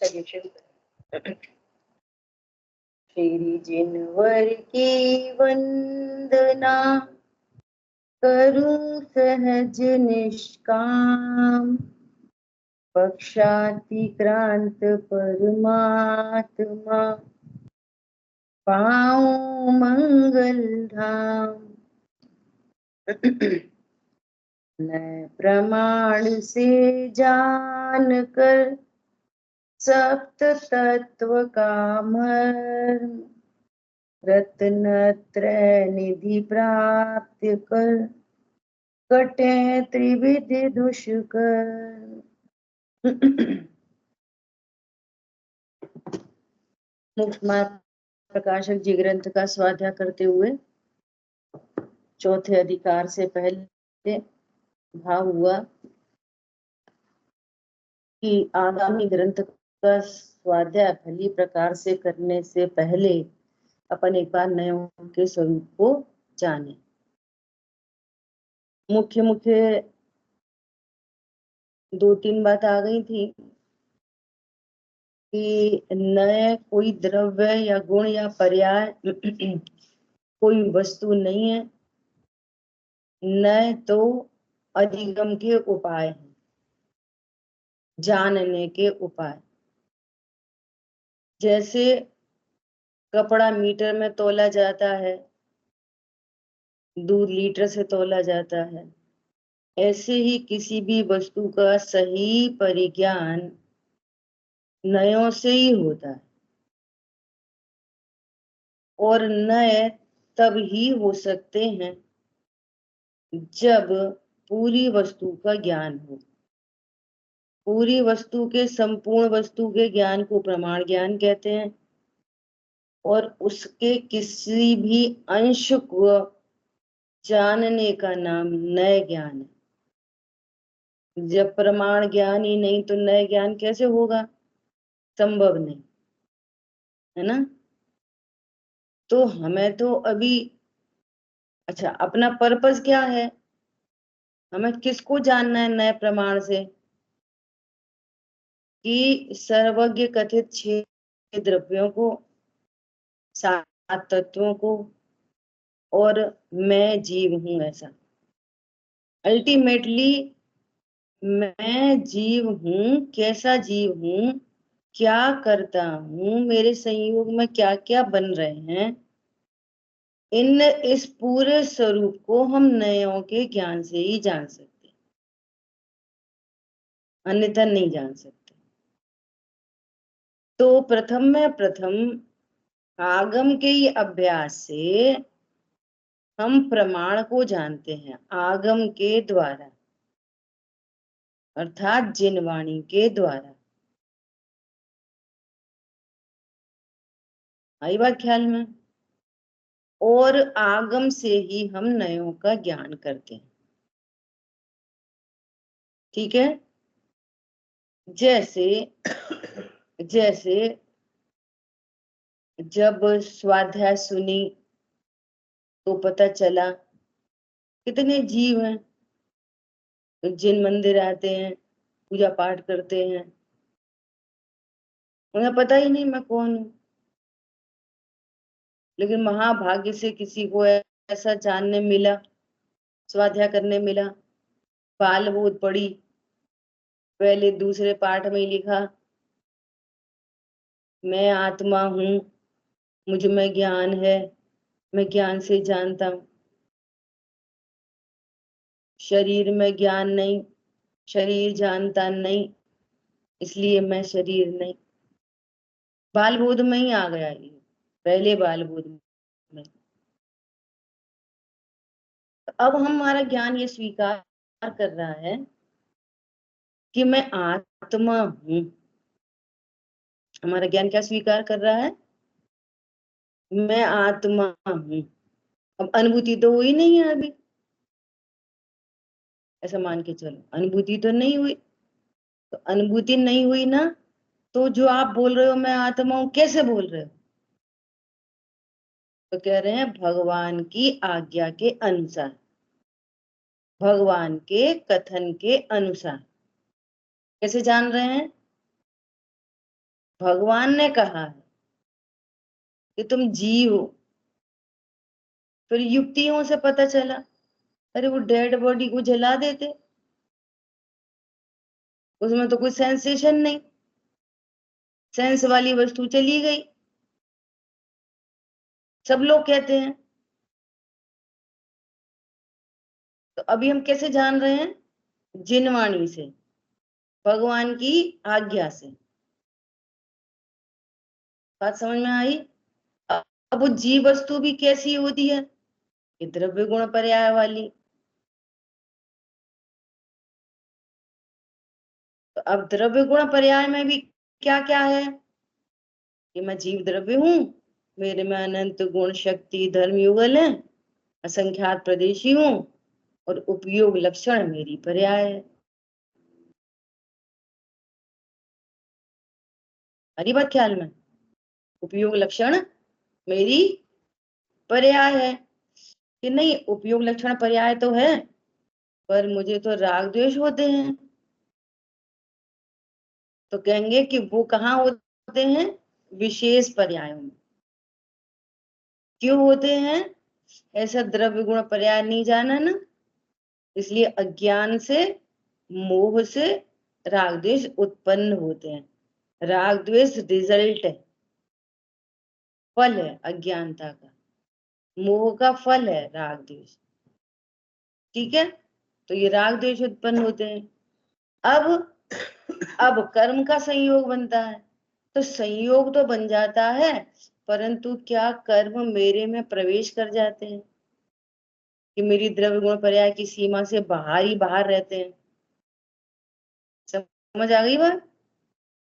चलिए शुरू करें। श्री जिनवर की वंदना करूं सहज निष्काम, पक्षातिक्रांत परमात्मा पाऊं मंगल धाम। मैं प्रमाण से जान कर सप्त तत्व का मर्म, रत्नत्रय निधि प्राप्त कर कटे त्रिविधि दुष्कर। मुक्त मार्ग प्रकाशक जी ग्रंथ का स्वाध्याय करते हुए चौथे अधिकार से पहले भाव हुआ कि आगामी ग्रंथ का स्वाध्याय भली प्रकार से करने से पहले अपन एक बार नयों के स्वरूप को जाने। मुख्य मुख्य 2-3 बात आ गई थी कि नए कोई द्रव्य या गुण या पर्याय कोई वस्तु नहीं है, नए तो अधिगम के उपाय हैं, जानने के उपाय। जैसे कपड़ा मीटर में तोला जाता है, दूध लीटर से तोला जाता है, ऐसे ही किसी भी वस्तु का सही परिज्ञान नयों से ही होता है, और नए तब ही हो सकते हैं जब पूरी वस्तु का ज्ञान हो। पूरी वस्तु के संपूर्ण वस्तु के ज्ञान को प्रमाण ज्ञान कहते हैं, और उसके किसी भी अंश को जानने का नाम नए ज्ञान है। जब प्रमाण ज्ञान ही नहीं तो नए ज्ञान कैसे होगा? संभव नहीं है ना। तो हमें तो अभी अच्छा अपना पर्पस क्या है, हमें किसको जानना है नए प्रमाण से? कि सर्वज्ञ कथित 6 द्रव्यों को, 7 तत्वों को, और मैं जीव हूं ऐसा। अल्टीमेटली मैं जीव हूं, कैसा जीव हूं, क्या करता हूं, मेरे संयोग में क्या क्या बन रहे हैं, इस पूरे स्वरूप को हम नयों के ज्ञान से ही जान सकते हैं, अन्यथा नहीं जान सकते। तो प्रथम आगम के ही अभ्यास से हम प्रमाण को जानते हैं, आगम के द्वारा, अर्थात जिनवाणी के द्वारा। आई बात ख्याल में? और आगम से ही हम नयों का ज्ञान करते हैं। ठीक है। जैसे जैसे जब स्वाध्याय सुनी तो पता चला कितने जीव हैं, जिन मंदिर आते हैं, पूजा पाठ करते हैं, उन्हें पता ही नहीं मैं कौन हूं। लेकिन महाभाग्य से किसी को ऐसा जानने मिला, स्वाध्याय करने मिला, बाल बोध पड़ी, पहले दूसरे पाठ में ही लिखा मैं आत्मा हूं, मुझ में ज्ञान है, मैं ज्ञान से जानता हूं। शरीर में ज्ञान नहीं, शरीर जानता नहीं, इसलिए मैं शरीर नहीं। बाल बोध में ही आ गया ये, पहले बाल बोध में। तो अब हमारा ज्ञान ये स्वीकार कर रहा है कि मैं आत्मा हूं। हमारा ज्ञान क्या स्वीकार कर रहा है? मैं आत्मा हूं। अब अनुभूति तो हुई नहीं है अभी, ऐसा मान के चलो, अनुभूति तो नहीं हुई। तो अनुभूति नहीं हुई ना, तो जो आप बोल रहे हो मैं आत्मा हूं, कैसे बोल रहे हो? तो कह रहे हैं भगवान की आज्ञा के अनुसार, भगवान के कथन के अनुसार। कैसे जान रहे हैं? भगवान ने कहा है कि तुम जीव हो। फिर युक्तियों से पता चला, अरे वो डेड बॉडी को जला देते, उसमें तो कोई सेंसेशन नहीं, सेंस वाली वस्तु चली गई, सब लोग कहते हैं। तो अभी हम कैसे जान रहे हैं? जिनवाणी से, भगवान की आज्ञा से। बात समझ में आई? अब वो जीव वस्तु भी कैसी होती है? ये द्रव्य गुण पर्याय वाली। तो अब द्रव्य गुण पर्याय में भी क्या क्या है कि मैं जीव द्रव्य हूं, मेरे में अनंत गुण शक्ति धर्म युगल है, असंख्यात प्रदेशी हूं, और उपयोग लक्षण मेरी पर्याय है। हरी बात ख्याल में? उपयोग लक्षण मेरी पर्याय है कि नहीं? उपयोग लक्षण पर्याय तो है, पर मुझे तो राग द्वेष होते हैं। तो कहेंगे कि वो कहाँ होते हैं? विशेष पर्यायों में। क्यों होते हैं? ऐसा द्रव्य गुण पर्याय नहीं जाना ना, इसलिए अज्ञान से, मोह से राग द्वेष उत्पन्न होते हैं। राग द्वेष रिजल्ट है, फल है अज्ञानता का, मोह का फल है राग द्वेष। ठीक है? तो ये राग द्वेष उत्पन्न होते हैं। अब कर्म का संयोग बनता है। तो संयोग तो बन जाता है, परंतु क्या कर्म मेरे में प्रवेश कर जाते हैं कि मेरी द्रव्य गुण पर्याय की सीमा से बाहर ही बाहर रहते हैं? समझ आ गई बात?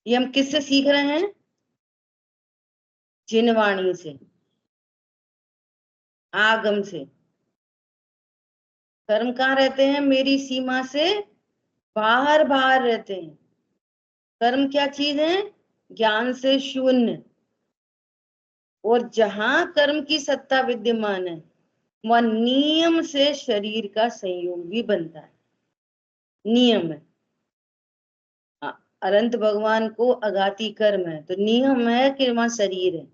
ये हम किससे सीख रहे हैं? जिनवाणी से, आगम से। कर्म कहाँ रहते हैं? मेरी सीमा से बाहर बाहर रहते हैं। कर्म क्या चीज है? ज्ञान से शून्य। और जहां कर्म की सत्ता विद्यमान है, वह नियम से शरीर का संयोग भी बनता है। नियम है। अनंत भगवान को अघाती कर्म है, तो नियम है कि वहां शरीर है।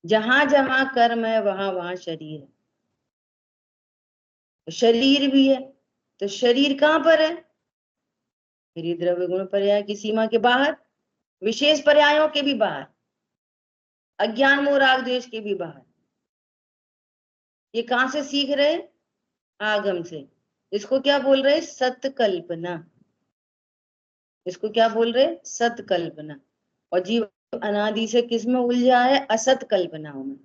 जहां जहां कर्म है, वहां वहां शरीर है। तो शरीर भी है, तो शरीर कहाँ पर है? मेरी द्रव्य गुण पर्याय की सीमा के बाहर, विशेष पर्यायों के भी बाहर, अज्ञान मोह राग द्वेष के भी बाहर। ये कहां से सीख रहे? आगम से। इसको क्या बोल रहे? सत्य कल्पना। इसको क्या बोल रहे? सत्य कल्पना। और जीव अनादि से किस में उलझा है? असत कल्पनाओं में,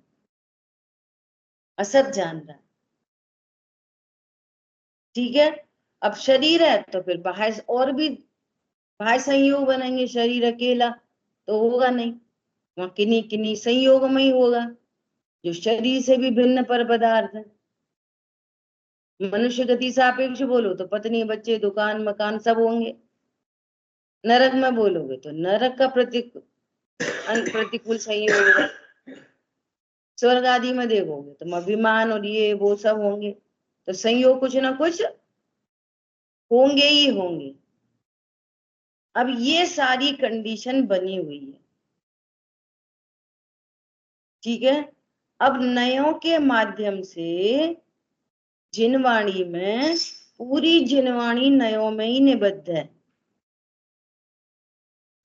असत जान रहा है। ठीक है? अब शरीर है तो फिर बाह्य और भी बाह्य संयोग बनेंगे। शरीर अकेला तो होगा नहीं, वहां किन्हीं किन्हीं संयोग में ही होगा, जो शरीर से भी भिन्न पर पदार्थ है। मनुष्य गति सापेक्ष बोलो तो पत्नी बच्चे दुकान मकान सब होंगे। नरक में बोलोगे तो नरक का प्रतिकूल संयोग होगा। स्वर्ग आदि में देखोगे तो अभिमान और ये वो सब होंगे। तो संयोग कुछ ना कुछ होंगे ही होंगे। अब ये सारी कंडीशन बनी हुई है। ठीक है? अब नयों के माध्यम से जिनवाणी में, पूरी जिनवाणी नयों में ही निबद्ध है।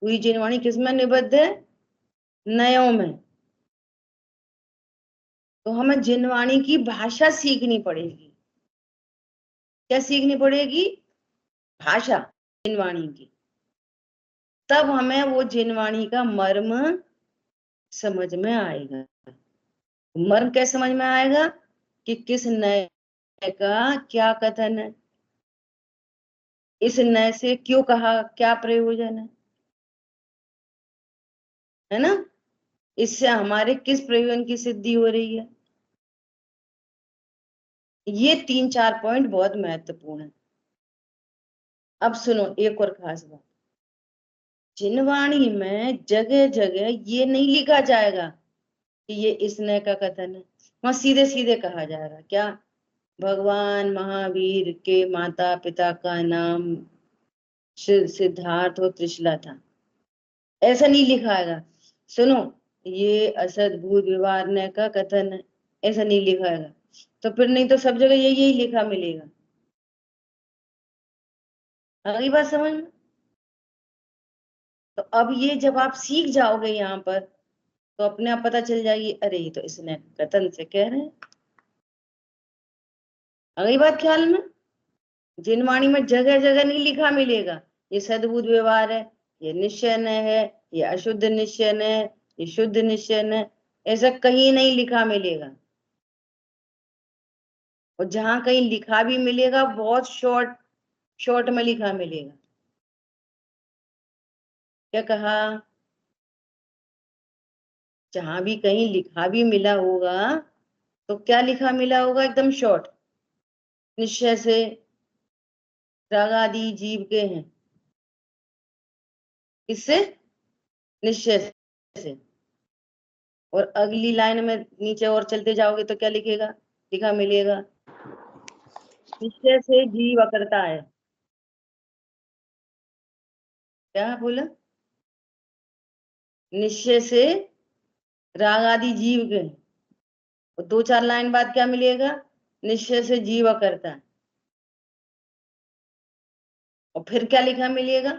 पूरी जिनवाणी किसमें निबद्ध है? नयों में। तो हमें जिनवाणी की भाषा सीखनी पड़ेगी। क्या सीखनी पड़ेगी? भाषा जिनवाणी की। तब हमें वो जिनवाणी का मर्म समझ में आएगा। मर्म कैसे समझ में आएगा? कि किस नय का क्या कथन है, इस नय से क्यों कहा, क्या प्रयोजन है ना? इससे हमारे किस प्रयोजन की सिद्धि हो रही है? ये 3-4 पॉइंट बहुत महत्वपूर्ण है। अब सुनो एक और खास बात। जिनवाणी में जगह जगह ये नहीं लिखा जाएगा कि ये इस नय का कथन है। वहां सीधे सीधे कहा जाएगा क्या? भगवान महावीर के माता पिता का नाम सिद्धार्थ और त्रिशला था। ऐसा नहीं लिखाएगा। सुनो, ये असद्भुत व्यवहार न का कथन है, ऐसा नहीं लिखाएगा। तो फिर नहीं तो सब जगह यही यही लिखा मिलेगा। अगली बात समझ में। तो अब ये जब आप सीख जाओगे यहाँ पर, तो अपने आप पता चल जाएगी, अरे ये तो इसने कथन से कह रहे हैं। अगली बात ख्याल में, जिनवाणी में जगह जगह नहीं लिखा मिलेगा ये सद्भुत व्यवहार है, ये निश्चय है, ये अशुद्ध निश्चय है, ये शुद्ध निश्चय है, ऐसा कहीं नहीं लिखा मिलेगा। और जहां कहीं लिखा भी मिलेगा बहुत शॉर्ट शॉर्ट में लिखा मिलेगा। क्या कहा? जहां भी कहीं लिखा भी मिला होगा तो क्या लिखा मिला होगा? एकदम शॉर्ट, निश्चय से राग आदि जीव के हैं। किससे? निश्चय से। और अगली लाइन में नीचे और चलते जाओगे तो क्या लिखेगा, लिखा मिलेगा, निश्चय से जीव अकर्ता है। क्या बोला? निश्चय से राग आदि जीव के हैं। और दो चार लाइन बाद क्या मिलेगा? निश्चय से जीव अकर्ता है। और फिर क्या लिखा मिलेगा?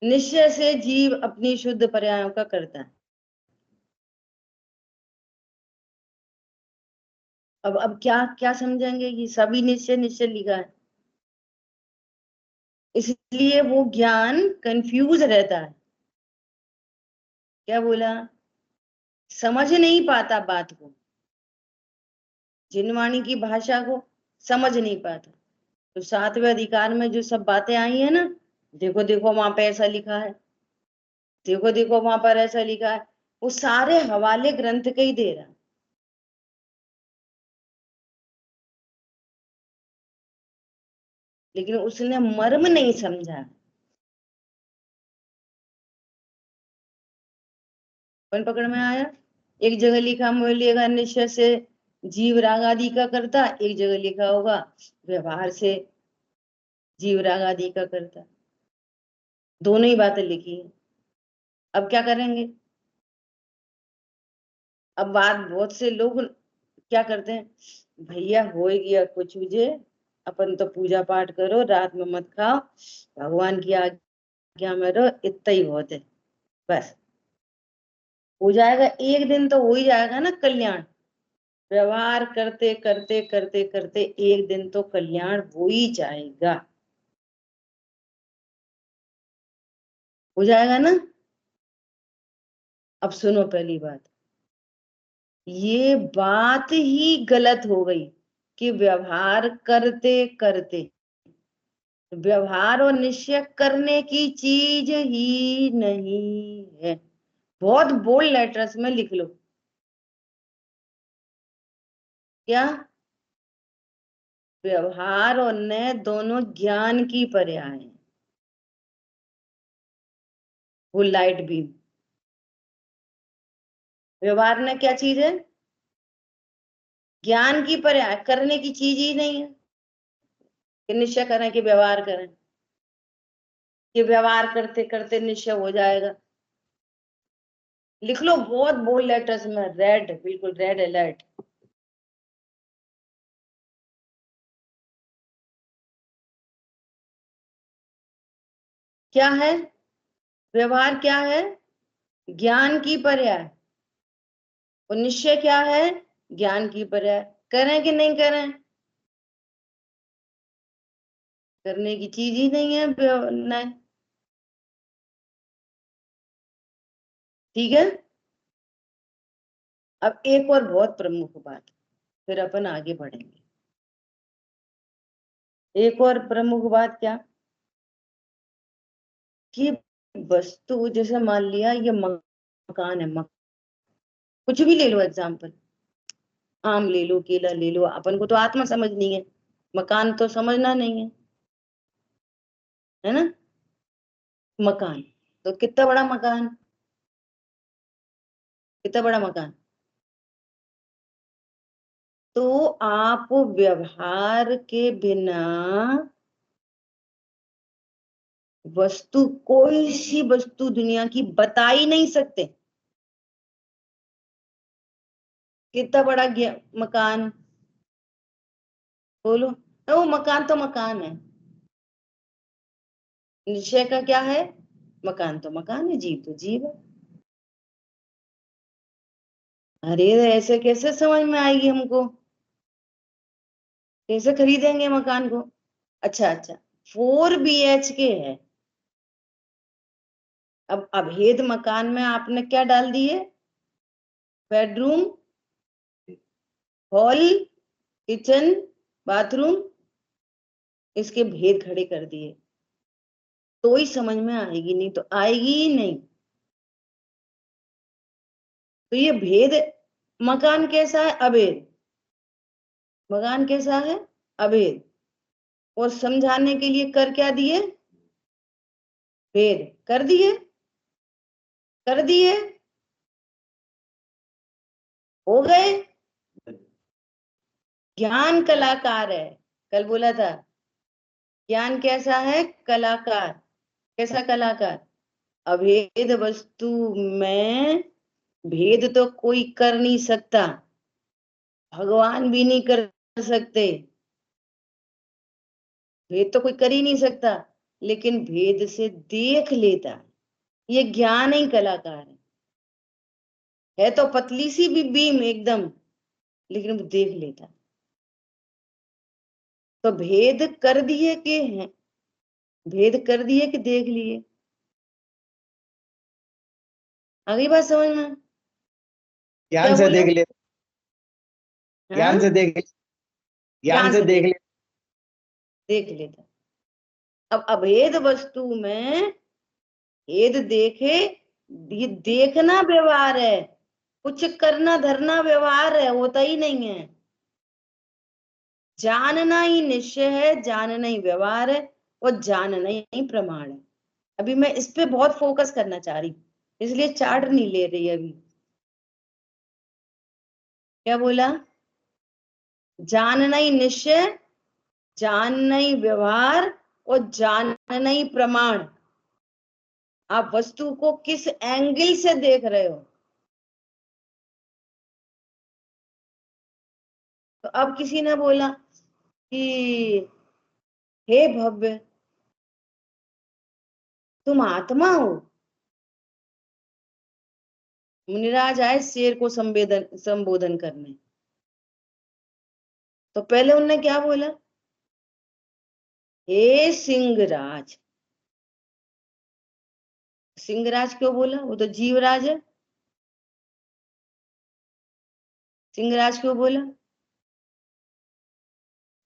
निश्चय से जीव अपनी शुद्ध पर्यायों का करता है। अब क्या क्या समझेंगे कि सभी निश्चय निश्चय लिखा है, इसलिए वो ज्ञान कंफ्यूज रहता है। क्या बोला? समझ नहीं पाता बात को, जिनवाणी की भाषा को समझ नहीं पाता। तो सातवें अधिकार में जो सब बातें आई है ना, देखो देखो वहां पे ऐसा लिखा है, देखो देखो वहां पर ऐसा लिखा है, वो सारे हवाले ग्रंथ के ही दे रहा है। लेकिन उसने मर्म नहीं समझा। कौन पकड़ में आया? एक जगह लिखा मिलेगा निश्चय से जीव राग आदि का करता, एक जगह लिखा होगा व्यवहार से जीव राग आदि का करता। दोनों ही बातें लिखी है। अब क्या करेंगे? अब बात, बहुत से लोग क्या करते हैं, भैया हो गया कुछ मुझे, अपन तो पूजा पाठ करो, रात में मत खाओ, भगवान की आज्ञा में रहो, इतना ही बहुत है, बस हो जाएगा। एक दिन तो हो ही जाएगा ना कल्याण। व्यवहार करते करते करते करते एक दिन तो कल्याण हो ही जाएगा। हो जाएगा ना। अब सुनो पहली बात, ये बात ही गलत हो गई कि व्यवहार करते करते, व्यवहार और निश्चय करने की चीज ही नहीं है। बहुत बोल्ड लेटर्स में लिख लो। क्या? व्यवहार और नय दोनों ज्ञान की पर्याय हैं। वो लाइट बीम, व्यवहार ने क्या चीज है? ज्ञान की पर्याय, करने की चीज ही नहीं है कि निश्चय करें कि व्यवहार करें, कि व्यवहार करते करते निश्चय हो जाएगा। लिख लो बहुत बोल्ड लेटर्स में, रेड, बिल्कुल रेड अलर्ट। क्या है? व्यवहार क्या है? ज्ञान की पर्याय। और निश्चय क्या है? ज्ञान की पर्याय। करें कि नहीं करें? करने की चीज ही नहीं है नहीं। ठीक है। अब एक और बहुत प्रमुख बात, फिर अपन आगे बढ़ेंगे। एक और प्रमुख बात क्या, कि वस्तु, जैसे मान लिया ये मकान है, कुछ भी ले लो एग्जाम्पल, आम ले लो, केला ले लो, अपन को तो आत्मा समझनी है, मकान तो समझना नहीं है, है ना। मकान, तो कितना बड़ा मकान, कितना बड़ा मकान। तो आप व्यवहार के बिना वस्तु, कोई सी वस्तु दुनिया की बता ही नहीं सकते। कितना बड़ा मकान, बोलो। वो मकान तो मकान है, निश्चय का क्या है? मकान तो मकान है, जीव तो जीव है। अरे ऐसे कैसे समझ में आएगी हमको? कैसे खरीदेंगे मकान को? अच्छा अच्छा, 4 BHK है। अब अभेद मकान में आपने क्या डाल दिए? बेडरूम, हॉल, किचन, बाथरूम, इसके भेद खड़े कर दिए, तो ही समझ में आएगी, नहीं तो आएगी ही नहीं। तो ये भेद, मकान कैसा है? अभेद। मकान कैसा है? अभेद। और समझाने के लिए कर क्या दिए? भेद कर दिए, कर दिए, हो गए। ज्ञान कलाकार है, कल बोला था। ज्ञान कैसा है? कलाकार। कैसा कलाकार? अभेद वस्तु में भेद तो कोई कर नहीं सकता, भगवान भी नहीं कर सकते। भेद तो कोई कर ही नहीं सकता, लेकिन भेद से देख लेता है। ये ज्ञान ही कलाकार है तो पतली सी भी बीम एकदम, लेकिन वो देख लेता है। तो भेद कर दिए के हैं, भेद कर दिए कि देख लिए? आगे बात समझ में? क्या ज्ञान से बोले? देख ले, ज्ञान हाँ, से देख ले, ज्ञान ज्ञान से से देख देख, ले। देख लेता। अब अभेद वस्तु में भेद देखे, ये देखना व्यवहार है, कुछ करना धरना व्यवहार है, होता ही नहीं है। जानना ही निश्चय है, जानना ही व्यवहार है, और जानना ही प्रमाण है। अभी मैं इस पे बहुत फोकस करना चाह रही, इसलिए चार्ट नहीं ले रही अभी। क्या बोला? जानना ही निश्चय, जानना ही व्यवहार, और जानना ही प्रमाण। आप वस्तु को किस एंगल से देख रहे हो? तो अब किसी ने बोला कि हे भव्य, तुम आत्मा हो। मुनिराज आए शेर को संबोधन करने। तो पहले उनने क्या बोला? हे सिंहराज। सिंहराज क्यों बोला? वो तो जीवराज है। सिंहराज क्यों बोला?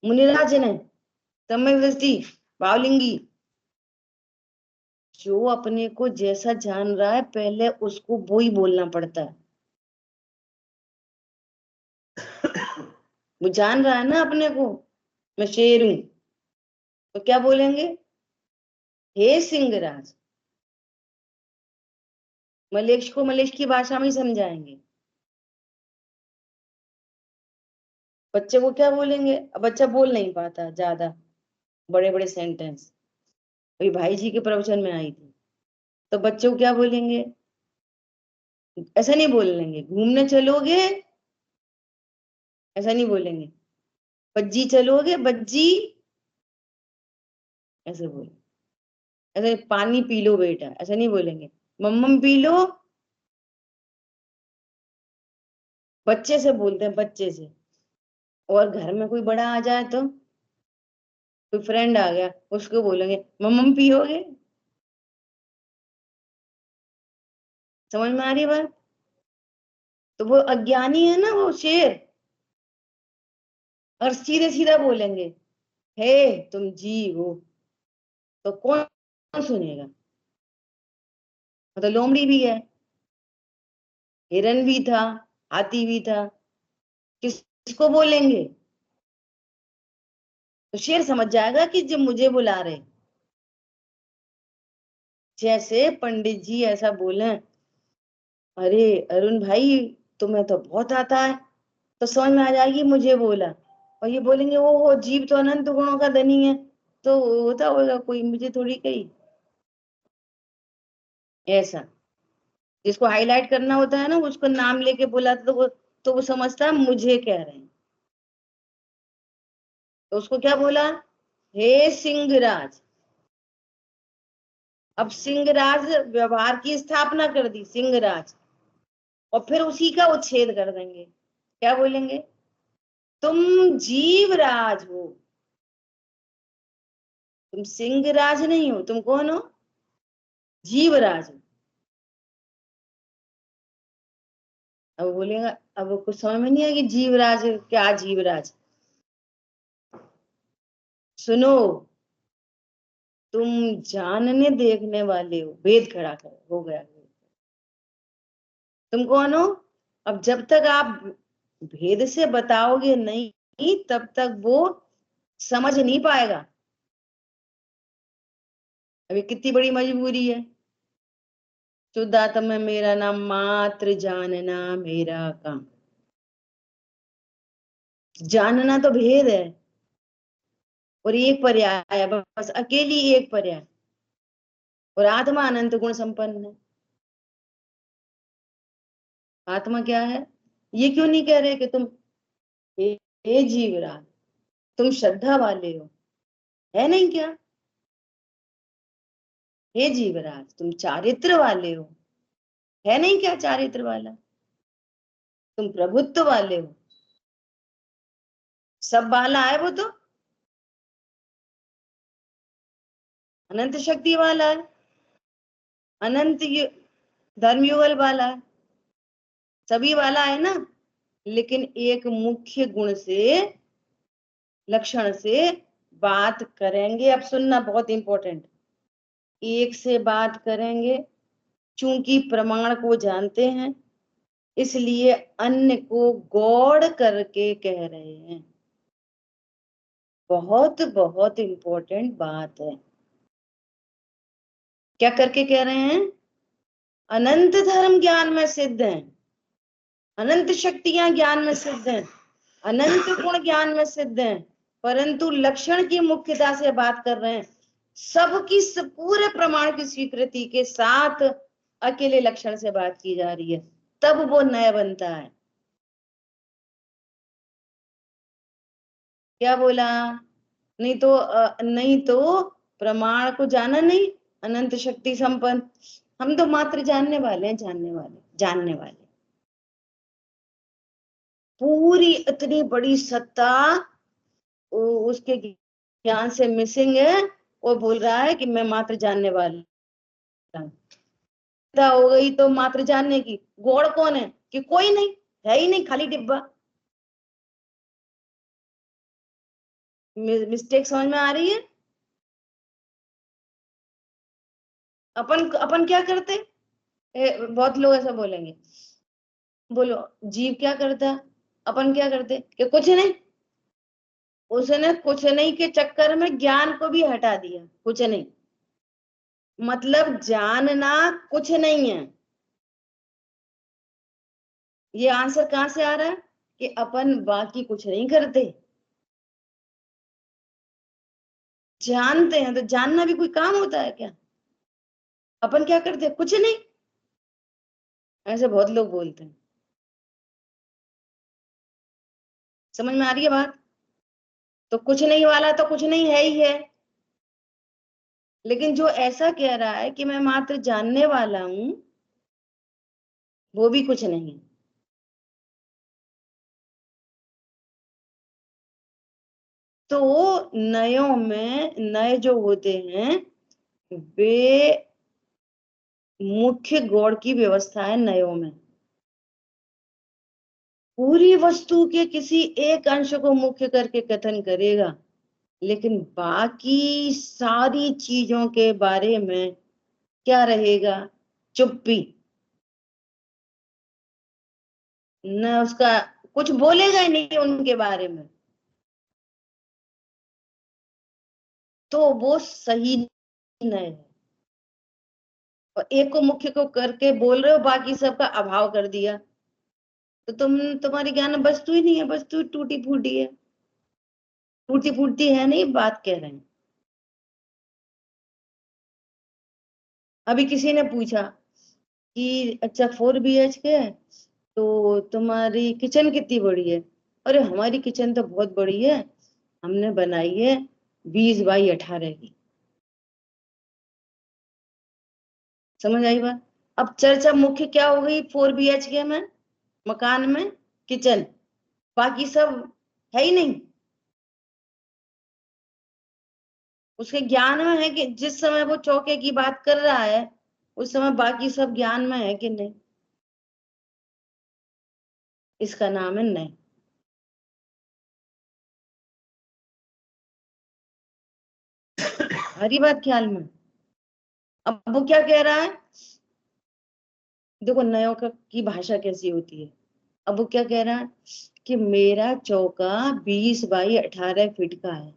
मुनिराज ने, सम्यक दृष्टि, भावलिंगी। जो अपने को जैसा जान रहा है, पहले उसको वो ही बोलना पड़ता है। वो जान रहा है ना अपने को, मैं शेर हूं, तो क्या बोलेंगे? हे सिंहराज। मलेच्छ को मलेच्छ की भाषा में ही समझाएंगे। बच्चे को क्या बोलेंगे? अब बच्चा बोल नहीं पाता ज्यादा बड़े बड़े सेंटेंस। अभी भाई जी के प्रवचन में आई थी, तो बच्चों को क्या बोलेंगे? ऐसा नहीं बोलेंगे घूमने चलोगे, ऐसा नहीं बोलेंगे। बज्जी चलोगे, बज्जी, ऐसे बोले। ऐसे पानी पी लो बेटा, ऐसा नहीं बोलेंगे। मम्मम पी लो, बच्चे से बोलते हैं, बच्चे से। और घर में कोई बड़ा आ जाए, तो कोई फ्रेंड आ गया, उसको बोलेंगे मम्मम पियोगे। समझ में आ रही है बात? तो वो अज्ञानी है ना, वो शेर, और सीधे सीधा बोलेंगे हे तुम जीव हो। तो कौन सुनेगा? मतलब लोमड़ी भी है, हिरन भी था, हाथी भी था, किसको बोलेंगे? तो शेर समझ जाएगा कि जब मुझे बुला रहे। जैसे पंडित जी ऐसा बोले, अरे अरुण भाई, तुम्हें तो बहुत आता है, तो समझ में आ जाएगी मुझे बोला। और ये बोलेंगे वो जीव तो अनंत गुणों का धनी है, तो होता होगा कोई, मुझे थोड़ी कही। ऐसा जिसको हाईलाइट करना होता है ना, उसको नाम लेके बुलाते तो वो समझता है मुझे कह रहे हैं। तो उसको क्या बोला, हे सिंहराज। अब सिंहराज व्यवहार की स्थापना कर दी, सिंहराज, और फिर उसी का उच्छेद कर देंगे। क्या बोलेंगे, तुम जीवराज हो, तुम सिंहराज नहीं हो, तुम कौन हो, जीवराज हो। अब बोलेगा, अब कुछ समझ में नहीं आएगी, जीवराज क्या, जीवराज सुनो, तुम जानने देखने वाले हो, भेद खड़ा कर हो गया। तुम कौन हो, अब जब तक आप भेद से बताओगे नहीं तब तक वो समझ नहीं पाएगा। अभी कितनी बड़ी मजबूरी है, शुद्धात्म में मेरा नाम मात्र जानना मेरा काम। जानना तो भेद है, और एक पर्याय है, बस अकेली एक पर्याय, और आत्मा अनंत गुण संपन्न है। आत्मा क्या है, ये क्यों नहीं कह रहे कि तुम हे हे जीवराज, तुम श्रद्धा वाले हो, है नहीं क्या, हे जीवराज तुम चारित्र वाले हो, है नहीं क्या चारित्र वाला, तुम प्रभुत्व वाले हो, सब वाला है वो तो, अनंत शक्ति वाला है, अनंत धर्म युगल वाला है, सभी वाला है ना। लेकिन एक मुख्य गुण से, लक्षण से बात करेंगे। अब सुनना बहुत इंपॉर्टेंट, एक से बात करेंगे, चूंकि प्रमाण को जानते हैं इसलिए अन्य को गौड़ करके कह रहे हैं। बहुत बहुत इंपॉर्टेंट बात है। क्या करके कह रहे हैं, अनंत धर्म ज्ञान में सिद्ध है, अनंत शक्तियां ज्ञान में सिद्ध हैं, अनंत गुण ज्ञान में सिद्ध हैं, परंतु लक्षण की मुख्यता से बात कर रहे हैं। सबकी पूरे प्रमाण की स्वीकृति के साथ अकेले लक्षण से बात की जा रही है, तब वो नया बनता है। क्या बोला, नहीं तो प्रमाण को जाना नहीं, अनंत शक्ति संपन्न, हम तो मात्र जानने वाले हैं, जानने वाले। पूरी इतनी बड़ी सत्ता उसके ज्ञान से मिसिंग है, वो बोल रहा है कि मैं मात्र जानने वाला हूं। हो गई तो मात्र जानने की, गौड़ कौन है कि कोई नहीं, है ही नहीं, खाली डिब्बा। मिस्टेक समझ में आ रही है। अपन अपन क्या करते, बहुत लोग ऐसा बोलेंगे, बोलो जीव क्या करता, अपन क्या करते कि कुछ नहीं, उसने कुछ नहीं के चक्कर में ज्ञान को भी हटा दिया, कुछ नहीं मतलब जानना कुछ नहीं है। ये आंसर कहां से आ रहा है कि अपन बाकी कुछ नहीं करते, जानते हैं। तो जानना भी कोई काम होता है क्या, अपन क्या करते, कुछ नहीं, ऐसे बहुत लोग बोलते हैं। समझ में आ रही है बात, तो कुछ नहीं वाला तो कुछ नहीं है ही है। लेकिन जो ऐसा कह रहा है कि मैं मात्र जानने वाला हूं, वो भी कुछ नहीं है। तो नयों में, नए जो होते हैं वे मुख्य गौड़ की व्यवस्था है नयों में, पूरी वस्तु के किसी एक अंश को मुख्य करके कथन करेगा, लेकिन बाकी सारी चीजों के बारे में क्या रहेगा, चुप्पी, न उसका कुछ बोलेगा ही नहीं उनके बारे में। तो वो सही नहीं है, और एक को मुख्य को करके बोल रहे हो, बाकी सबका अभाव कर दिया, तो तुम्हारी ज्ञान वस्तु ही नहीं है, वस्तु टूटी फूटी है, टूटी फूटी है नहीं, बात कह रहे हैं। अभी किसी ने पूछा कि अच्छा 4 BHK है तो तुम्हारी किचन कितनी बड़ी है? अरे हमारी किचन तो बहुत बड़ी है, हमने बनाई है 20 बाई 18 की। समझ आई बात? अब चर्चा मुख्य क्या हो गई 4 BHK में, मकान में किचन, बाकी सब है ही नहीं। उसके ज्ञान में है कि जिस समय वो चौके की बात कर रहा है उस समय बाकी सब ज्ञान में है कि नहीं? इसका नाम है नहीं। हरी बात ख्याल में। अब वो क्या कह रहा है, देखो नयों की भाषा कैसी होती है। अब वो क्या कह रहा है कि मेरा चौका 20 बाई 18 फीट का है।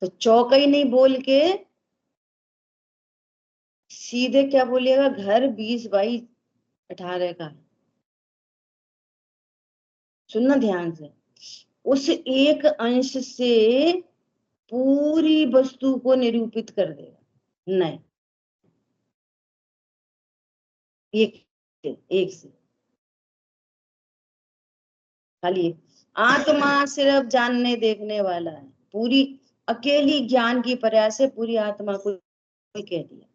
तो चौका ही नहीं बोल के सीधे क्या बोलिएगा, घर 20 बाई 18 का है। सुनना ध्यान से, उस एक अंश से पूरी वस्तु को निरूपित कर देगा। नहीं, एक एक से खाली आत्मा सिर्फ जानने देखने वाला है। पूरी अकेली ज्ञान की प्रयास से पूरी आत्मा को कह दिया।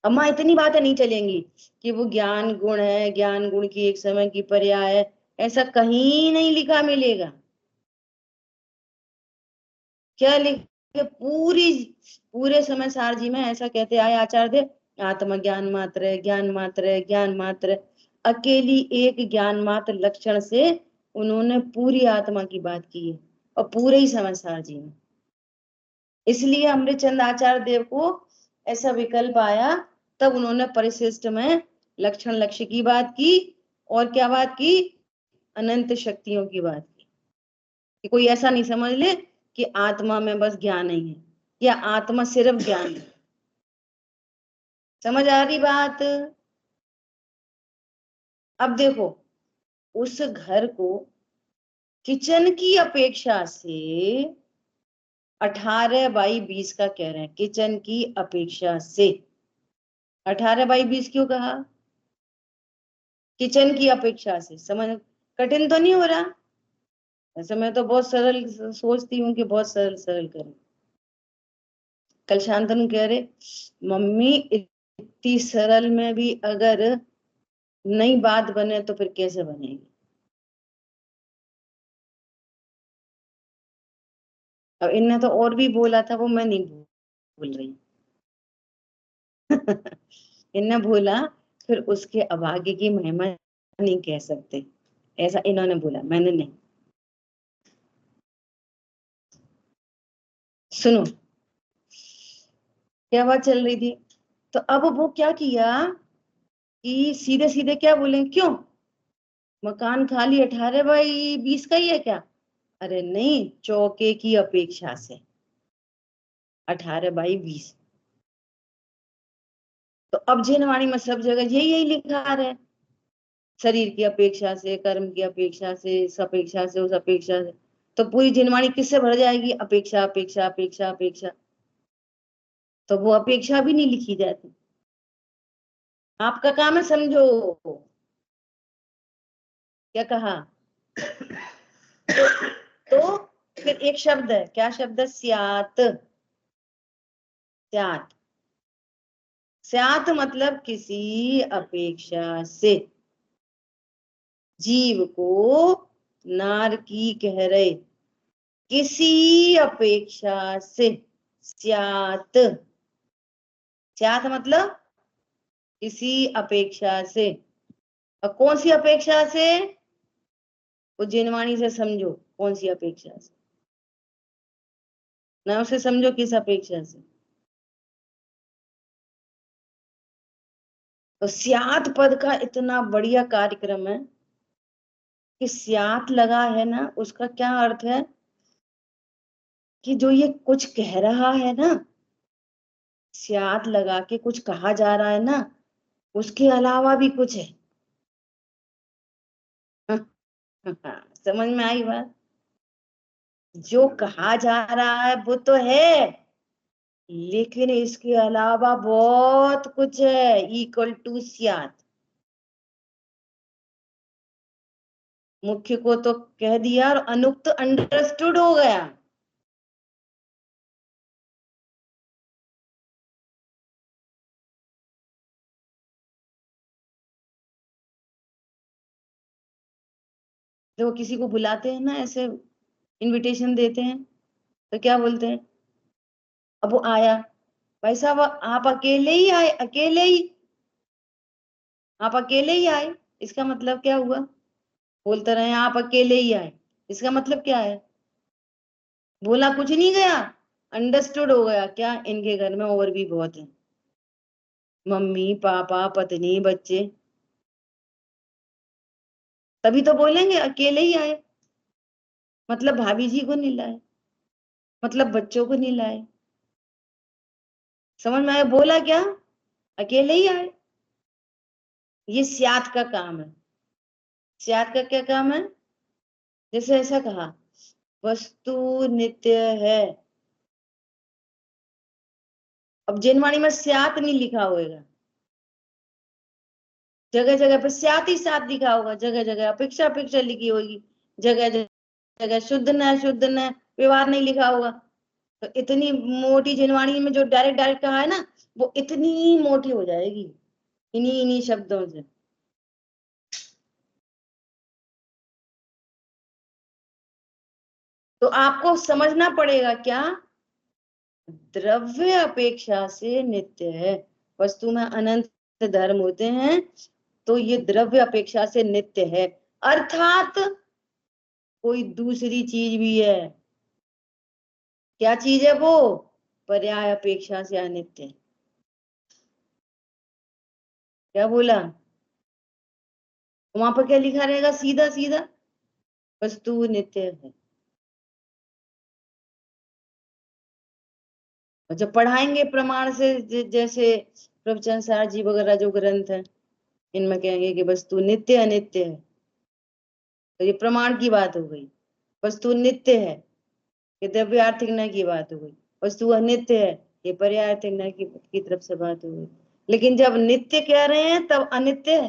अम्मा इतनी बातें नहीं चलेंगी कि वो ज्ञान गुण है, ज्ञान गुण की एक समय की पर्याय है, ऐसा कहीं नहीं लिखा मिलेगा। क्या लिखे पूरी, पूरे समय सार जी में ऐसा कहते आए आचार्य, आत्मा ज्ञान मात्र है, ज्ञान मात्र है, ज्ञान मात्र है। अकेली एक ज्ञान मात्र लक्षण से उन्होंने पूरी आत्मा की बात की है, और पूरे ही समय सार जी में। इसलिए अमृतचंद आचार्य देव को ऐसा विकल्प आया, तब उन्होंने परिशिष्ट में लक्षण लक्ष्य की बात की, और क्या बात की, अनंत शक्तियों की बात की। कि कोई ऐसा नहीं समझ ले कि आत्मा में बस ज्ञान ही है, या आत्मा सिर्फ ज्ञान है। समझ आ रही बात? अब देखो, उस घर को किचन की अपेक्षा से 18 बाई 20 का कह रहे हैं, किचन की अपेक्षा से 18 बाई 20 क्यों कहा? किचन की अपेक्षा से। समझ कठिन तो नहीं हो रहा? ऐसे मैं तो बहुत सरल सोचती हूँ कि बहुत सरल सरल करूं। कल शांतनु कह रहे मम्मी इतनी सरल में भी अगर नई बात बने तो फिर कैसे बनेगी? अब इनने तो और भी बोला था, वो मैं नहीं भूल रही। इनने बोला फिर उसके अभागे की महिमा नहीं कह सकते, ऐसा इन्होंने बोला, मैंने नहीं। सुनो क्या बात चल रही थी। तो अब वो क्या किया कि सीधे सीधे क्या बोले, क्यों मकान खाली 18 बाई 20 का ही है क्या? अरे नहीं, चौके की अपेक्षा से 18 बाई 20। तो अब जिनवाणी में सब जगह यही यही लिखा रहे, शरीर की अपेक्षा से, कर्म की अपेक्षा से, इस अपेक्षा से, उस अपेक्षा से। तो पूरी जिनवाणी किससे भर जाएगी? अपेक्षा अपेक्षा अपेक्षा अपेक्षा। तो वो अपेक्षा भी नहीं लिखी जाती। आपका काम है समझो। क्या कहा? तो फिर एक शब्द है, क्या शब्द है? स्यात। स्यात, स्यात मतलब किसी अपेक्षा से। जीव को नार की कह रहे, किसी अपेक्षा से स्यात। स्यात मतलब किसी अपेक्षा से। और कौन सी अपेक्षा से? वो जिनवाणी से समझो कौन सी अपेक्षा से, ना उसे समझो किस अपेक्षा से। तो स्यात पद का इतना बढ़िया कार्यक्रम है कि स्यात लगा है ना, उसका क्या अर्थ है कि जो ये कुछ कह रहा है ना, स्यात लगा के कुछ कहा जा रहा है ना, उसके अलावा भी कुछ है। समझ में आई बात? जो कहा जा रहा है वो तो है, लेकिन इसके अलावा बहुत कुछ है। इक्वल टू स्यात, मुख्य को तो कह दिया और अनुक्त अंडरस्टूड हो गया। जो किसी को बुलाते हैं ना, ऐसे इनविटेशन देते हैं, तो क्या बोलते हैं? अब वो आया, भाई साहब आप अकेले ही आए, अकेले ही, आप अकेले ही आए, इसका मतलब क्या हुआ? बोलते रहे आप अकेले ही आए, इसका मतलब क्या है? बोला कुछ नहीं गया, अंडरस्टूड हो गया। क्या इनके घर में और भी बहुत है, मम्मी पापा पत्नी बच्चे, तभी तो बोलेंगे अकेले ही आए, मतलब भाभी जी को नहीं लाए, मतलब बच्चों को नहीं लाए। समझ में आया बोला क्या? अकेले ही आए। ये स्यात का काम है। स्यात का क्या काम है? जैसे ऐसा कहा, वस्तु नित्य है। अब जिनवाणी में स्यात नहीं लिखा होगा, जगह जगह पे स्यात ही स्यात लिखा होगा, जगह जगह अपेक्षा अपेक्षा लिखी होगी, जगह जगह शुद्ध न शुद्ध न व्यवहार नहीं लिखा होगा। तो इतनी मोटी जिनवाणी में जो डायरेक्ट डायरेक्ट कहा है ना, वो इतनी मोटी हो जाएगी इन्हीं इन्हीं शब्दों से। तो आपको समझना पड़ेगा क्या? द्रव्य अपेक्षा से नित्य है। वस्तु में अनंत धर्म होते हैं, तो ये द्रव्य अपेक्षा से नित्य है, अर्थात कोई दूसरी चीज भी है। क्या चीज है वो? पर्याय अपेक्षा से अनित्य है। क्या बोला? वहां पर क्या लिखा रहेगा? सीधा सीधा वस्तु नित्य है। और जब पढ़ाएंगे प्रमाण से, जैसे प्रवचन सार जी वगैरह जो ग्रंथ है, इनमें कहेंगे कि वस्तु नित्य अनित्य है, तो ये प्रमाण की बात हो गई। वस्तु नित्य है, ये द्रव्यार्थिक न की बात हो गई। वस्तु अनित्य है, ये पर्यायार्थिक न की तरफ से बात हो गई। लेकिन जब नित्य कह रहे हैं तब अनित्य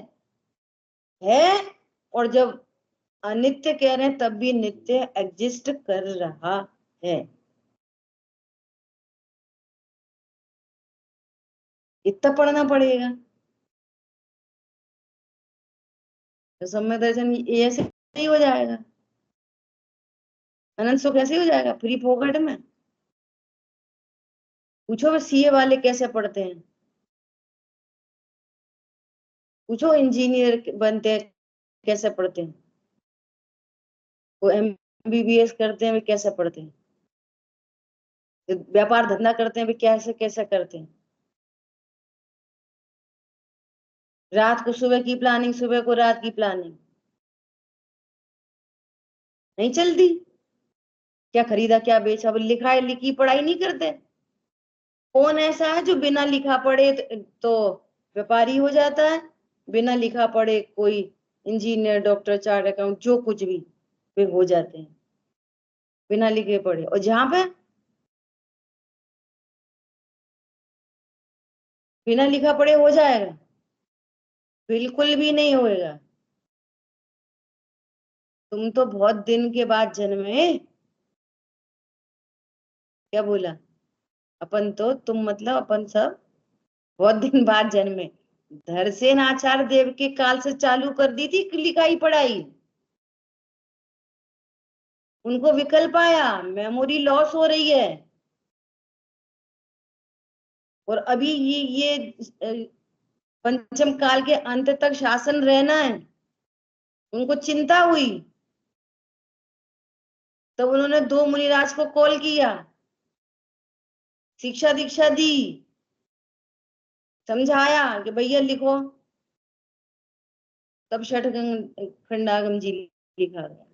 है, और जब अनित्य कह रहे हैं तब भी नित्य एग्जिस्ट कर रहा है। इतना पढ़ना पड़ेगा। तो सम्यक दर्शन ये ऐसे ही हो जाएगा, अनंत सुख ऐसे ही हो जाएगा फ्री फोकट में। पूछो वे सीए वाले कैसे पढ़ते हैं, पूछो इंजीनियर बनते हैं कैसे पढ़ते हैं, वो एमबीबीएस करते हैं वे कैसे पढ़ते हैं, व्यापार धंधा करते हैं वे कैसे कैसे करते हैं। रात को सुबह की प्लानिंग, सुबह को रात की प्लानिंग नहीं चलती। क्या खरीदा क्या बेचा, वो लिखा है लिखी पढ़ाई नहीं करते। कौन ऐसा है जो बिना लिखा पढ़े तो व्यापारी हो जाता है? बिना लिखा पढ़े कोई इंजीनियर डॉक्टर चार्ट अकाउंट जो कुछ भी वे हो जाते हैं, बिना लिखे पढ़े। और जहां पे बिना लिखा पढ़े हो जाएगा? बिल्कुल भी नहीं होएगा। तुम तो बहुत दिन के बाद जन्मे। क्या बोला? अपन तो, तुम मतलब अपन सब बहुत दिन बाद जन्मे। धरसेन आचार्य देव के काल से चालू कर दी थी लिखाई पढ़ाई। उनको विकल्प आया, मेमोरी लॉस हो रही है, और अभी ये पंचम काल के अंत तक शासन रहना है। उनको चिंता हुई, तब उन्होंने दो मुनिराज को कॉल किया, शिक्षा दीक्षा दी, समझाया कि भैया लिखो, तब खंडागम जी लिखा गया।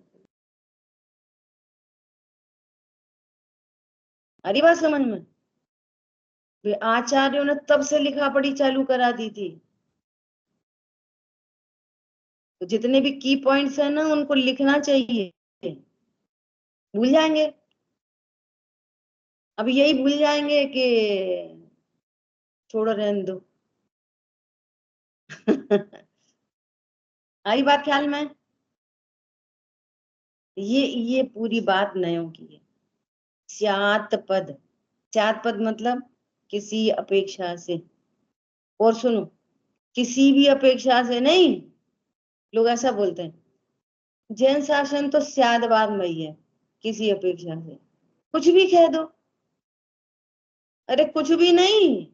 अरे बात समझ में? वे आचार्यों ने तब से लिखा पढ़ी चालू करा दी थी। तो जितने भी की पॉइंट्स है ना उनको लिखना चाहिए, भूल जाएंगे। अब यही भूल जाएंगे कि छोड़ो रहने दो। आई बात ख्याल में? ये पूरी बात नयों की है। स्यात पद, स्यात पद मतलब किसी अपेक्षा से। और सुनो, किसी भी अपेक्षा से नहीं। लोग ऐसा बोलते हैं जैन शासन तो स्यादवाद में ही है, किसी अपेक्षा से कुछ भी कह दो। अरे कुछ भी नहीं,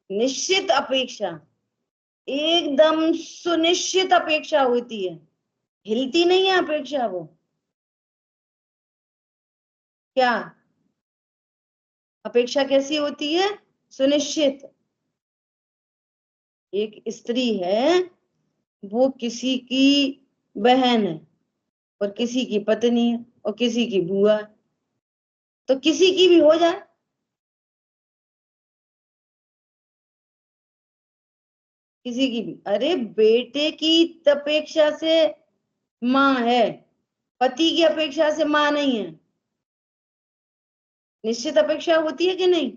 निश्चित अपेक्षा, एकदम सुनिश्चित अपेक्षा होती है, हिलती नहीं है अपेक्षा वो। क्या अपेक्षा कैसी होती है? सुनिश्चित। एक स्त्री है, वो किसी की बहन है और किसी की पत्नी है और किसी की बुआ है, तो किसी की भी हो जाए। किसी की भी, अरे बेटे की अपेक्षा से माँ है, पति की अपेक्षा से माँ नहीं है। निश्चित अपेक्षा होती है कि नहीं?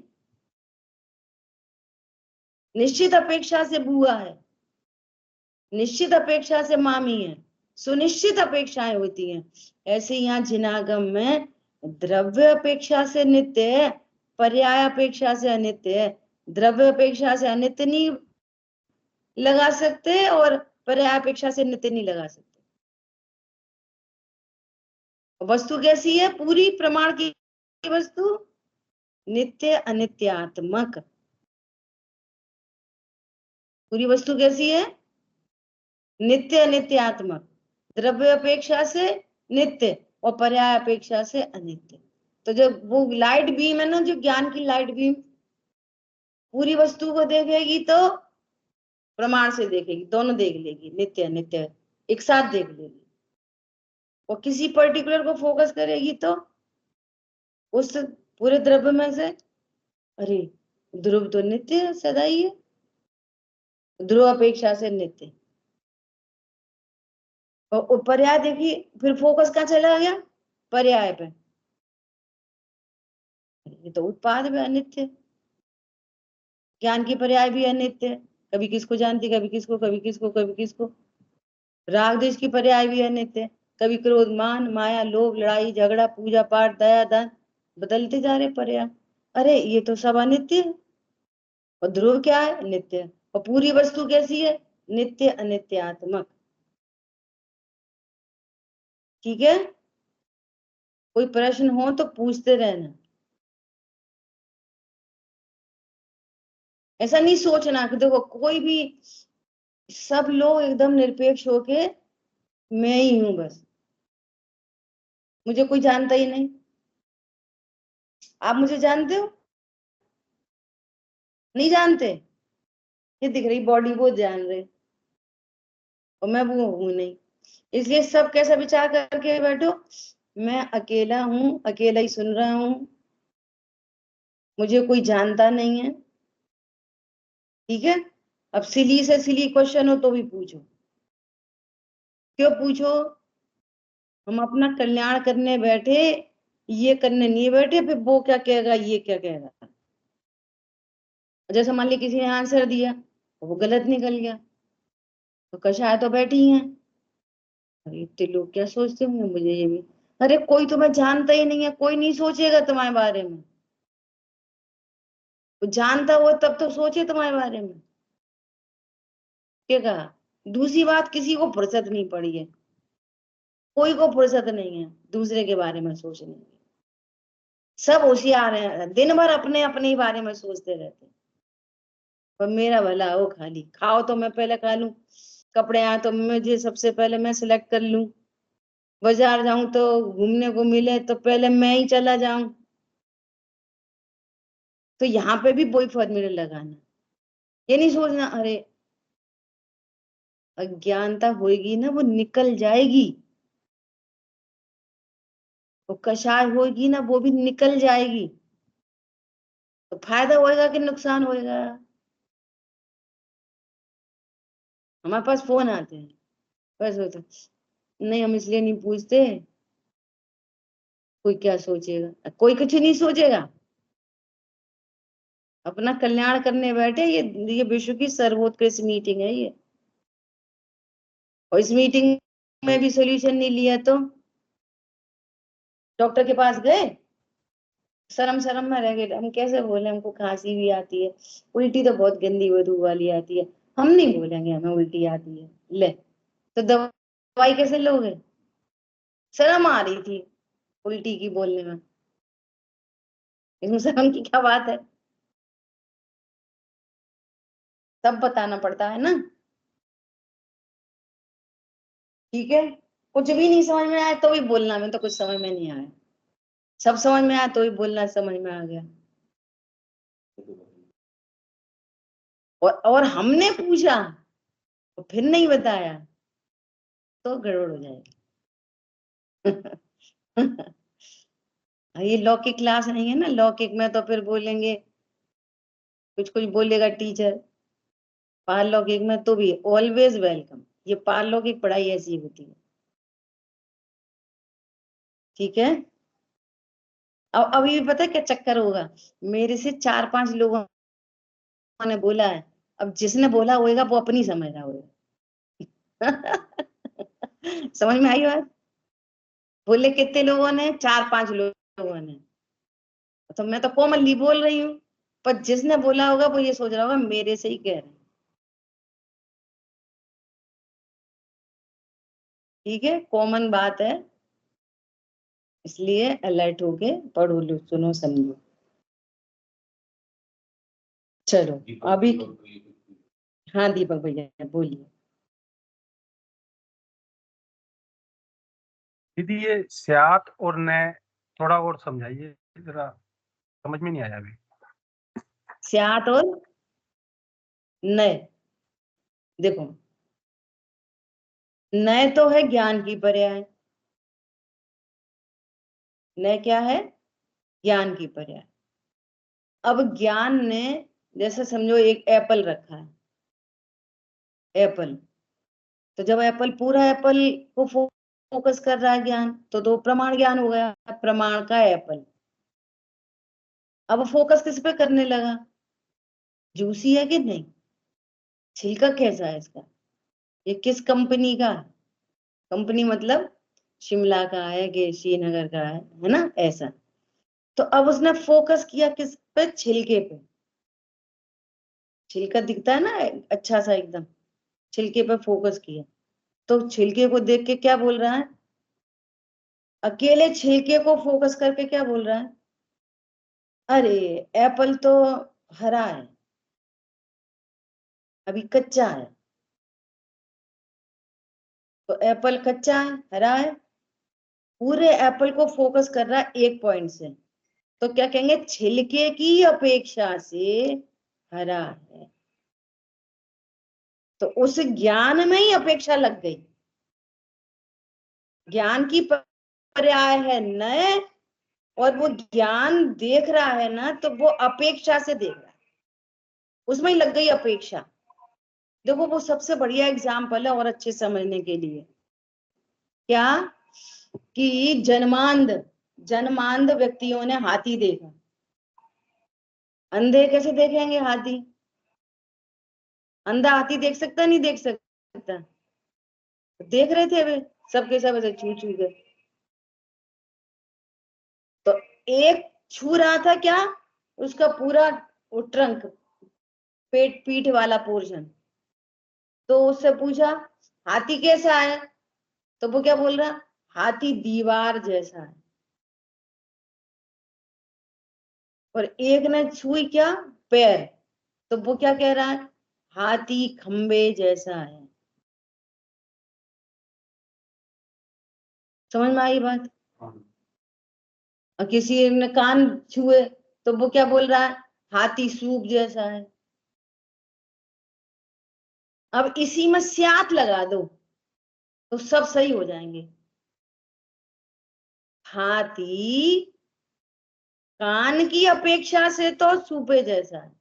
निश्चित अपेक्षा से बुआ है, निश्चित अपेक्षा से मामी है, सुनिश्चित अपेक्षाएं होती हैं। ऐसे यहाँ जिनागम में द्रव्य अपेक्षा से नित्य है, पर्याय अपेक्षा से अनित्य है। द्रव्य अपेक्षा से अनित्य नहीं लगा सकते और पर्याय अपेक्षा से नित्य नहीं लगा सकते। वस्तु कैसी है? पूरी प्रमाण की वस्तु नित्य अनित्यात्मक। पूरी वस्तु कैसी है? नित्य अनित्यात्मक, द्रव्य अपेक्षा से नित्य और पर्याय अपेक्षा से अनित्य। तो जब वो लाइट बीम है ना, जो ज्ञान की लाइट बीम पूरी वस्तु को देखेगी तो प्रमाण से देखेगी, दोनों देख लेगी, नित्य अनित्य एक साथ देख लेगी। और किसी पर्टिकुलर को फोकस करेगी तो उस पूरे द्रव्य में से, अरे ध्रुव तो नित्य सदा ही है, ध्रुव अपेक्षा से नित्य। और पर्याय देखिए, फिर फोकस कहाँ चला गया? पर्याय पे। ये तो उत्पाद भी अनित्य, ज्ञान की पर्याय भी अनित्य है। कभी किसको जानती, कभी किसको, कभी किसको, कभी किसको। राग द्वेष की पर्याय भी अनित्य है, कभी क्रोध मान माया लोभ लड़ाई झगड़ा पूजा पाठ दया दान, बदलते जा रहे पर्याय। अरे ये तो सब अनित्य है। और ध्रुव क्या है? नित्य। और पूरी वस्तु कैसी है? नित्य अनित्यात्मक। ठीक है, कोई प्रश्न हो तो पूछते रहना। ऐसा नहीं सोचना कि देखो कोई भी, सब लोग एकदम निरपेक्ष होके मैं ही हूं बस, मुझे कोई जानता ही नहीं। आप मुझे जानते हो? नहीं जानते। ये दिख रही बॉडी वो जान रहे, और मैं वो हूं नहीं। इसलिए सब कैसा विचार करके बैठो, मैं अकेला हूं, अकेला ही सुन रहा हूं, मुझे कोई जानता नहीं है। ठीक है, अब सिली से सिली क्वेश्चन हो तो भी पूछो। क्यों पूछो? हम अपना कल्याण करने बैठे, ये करने नहीं बैठे फिर वो क्या कहेगा ये क्या कहेगा। जैसे मान ली किसी ने आंसर दिया, वो गलत निकल गया, तो कषाय तो बैठी हैं, अरे इतने लोग क्या सोचते होंगे मुझे ये भी। अरे कोई तुम्हें जानता ही नहीं है, कोई नहीं सोचेगा तुम्हारे बारे में। वो जानता हो तब तो सोचे तुम्हारे बारे में। क्या कहा? दूसरी बात, किसी को फुर्सत नहीं पड़ी है, कोई को फुर्सत नहीं है दूसरे के बारे में सोचने की। सब होशियार हैं, दिन भर अपने अपने ही बारे में सोचते रहते हैं। पर मेरा भला हो, खाली खाओ तो मैं पहले खा लूं, कपड़े आए तो मुझे सबसे पहले मैं सिलेक्ट कर लूं, बाजार जाऊं तो घूमने को मिले तो पहले मैं ही चला जाऊं। तो यहाँ पे भी वही फॉर्मूला लगाना, ये नहीं सोचना अरे अज्ञानता होगी ना वो निकल जाएगी, वो कषाय होगी ना वो भी निकल जाएगी। तो फायदा होएगा कि नुकसान होएगा? हमारे पास फोन आते हैं, बस होता नहीं, हम इसलिए नहीं पूछते कोई क्या सोचेगा, कोई कुछ नहीं सोचेगा। अपना कल्याण करने बैठे। ये विश्व की सर्वोत्कृष्ट मीटिंग है ये, और इस मीटिंग में भी सोल्यूशन नहीं लिया तो डॉक्टर के पास गए, शर्म शर्म में रह गए। हम कैसे बोले, हमको खांसी भी आती है, उल्टी तो बहुत गंदी बदबू वाली आती है, हम नहीं बोलेंगे हमें उल्टी आती है, ले तो दवाई कैसे लोगे? शर्म आ रही थी उल्टी की बोलने में, इसमें शर्म की क्या बात है? सब बताना पड़ता है ना। ठीक है, कुछ भी नहीं समझ में आया तो भी बोलना, में तो कुछ समझ में नहीं आया, सब समझ में आया तो भी बोलना समझ में आ गया। और हमने पूछा तो फिर नहीं बताया तो गड़बड़ हो जाएगी। ये लौकिक क्लास नहीं है ना, लौकिक में तो फिर बोलेंगे, कुछ कुछ बोलेगा टीचर। पारलौकिक में तो भी ऑलवेज वेलकम। ये पारलौकिक पढ़ाई ऐसी होती है। ठीक है, अब अभी भी पता है क्या चक्कर होगा, मेरे से 4-5 लोगों ने बोला है, अब जिसने बोला होगा वो अपनी समझ रहा होगा। समझ में आई बात? बोले कितने लोगों ने? 4-5 लोगों ने। तो मैं तो कॉमनली बोल रही हूँ, पर जिसने बोला होगा वो ये सोच रहा होगा मेरे से ही कह रहे हैं। ठीक है, कॉमन बात है, इसलिए अलर्ट होके पढ़ो, लो, सुनो, समझो। चलो अभी, हाँ दीपक भैया बोलिए। दीदी ये स्यात और न थोड़ा और समझाइए, जरा समझ में नहीं आया अभी। स्यात और नय, देखो, नय तो है ज्ञान की पर्याय। नय क्या है? ज्ञान की पर्याय। अब ज्ञान ने, जैसे समझो एक एप्पल रखा है, एप्पल, तो जब एप्पल, पूरा एप्पल को फोकस कर रहा है ज्ञान, तो प्रमाण ज्ञान हो गया, प्रमाण का एप्पल। अब फोकस किस पे करने लगा? जूसी है कि नहीं, छिलका कैसा है इसका, ये किस कंपनी का है? कंपनी मतलब शिमला का है कि श्रीनगर का है ना, ऐसा। तो अब उसने फोकस किया किस पे? छिलके पे। छिलका दिखता है ना अच्छा सा एकदम, छिलके पे फोकस किया, तो छिलके को देख के क्या बोल रहा है? अकेले छिलके को फोकस करके क्या बोल रहा है? अरे एप्पल तो हरा है, अभी कच्चा है। तो एप्पल कच्चा है, हरा है, पूरे एप्पल को फोकस कर रहा है एक पॉइंट से, तो क्या कहेंगे? छिलके की अपेक्षा से हरा है। तो उस ज्ञान में ही अपेक्षा लग गई। ज्ञान की पर्याय है नय, और वो ज्ञान देख रहा है ना, तो वो अपेक्षा से देख रहा है, उसमें ही लग गई अपेक्षा। देखो वो सबसे बढ़िया एग्जाम्पल है और अच्छे समझने के लिए, क्या कि जन्मांध जन्मांध व्यक्तियों ने हाथी देखा। अंधे कैसे देखेंगे हाथी? अंधा हाथी देख सकता, नहीं देख सकता? देख रहे थे वे सबके सब ऐसे छू छू के। तो एक छू रहा था क्या? उसका पूरा वो ट्रंक, पेट पीठ वाला पोर्शन। तो उससे पूछा हाथी कैसा है, तो वो क्या बोल रहा? हाथी दीवार जैसा है। और एक ने छुई क्या? पैर, तो वो क्या कह रहा है? हाथी खंबे जैसा है। समझ में आई बात? और किसी ने कान छुए, तो वो क्या बोल रहा है? हाथी सूप जैसा है। अब इसी में स्यात लगा दो तो सब सही हो जाएंगे। हाथी कान की अपेक्षा से तो सूपे जैसा है।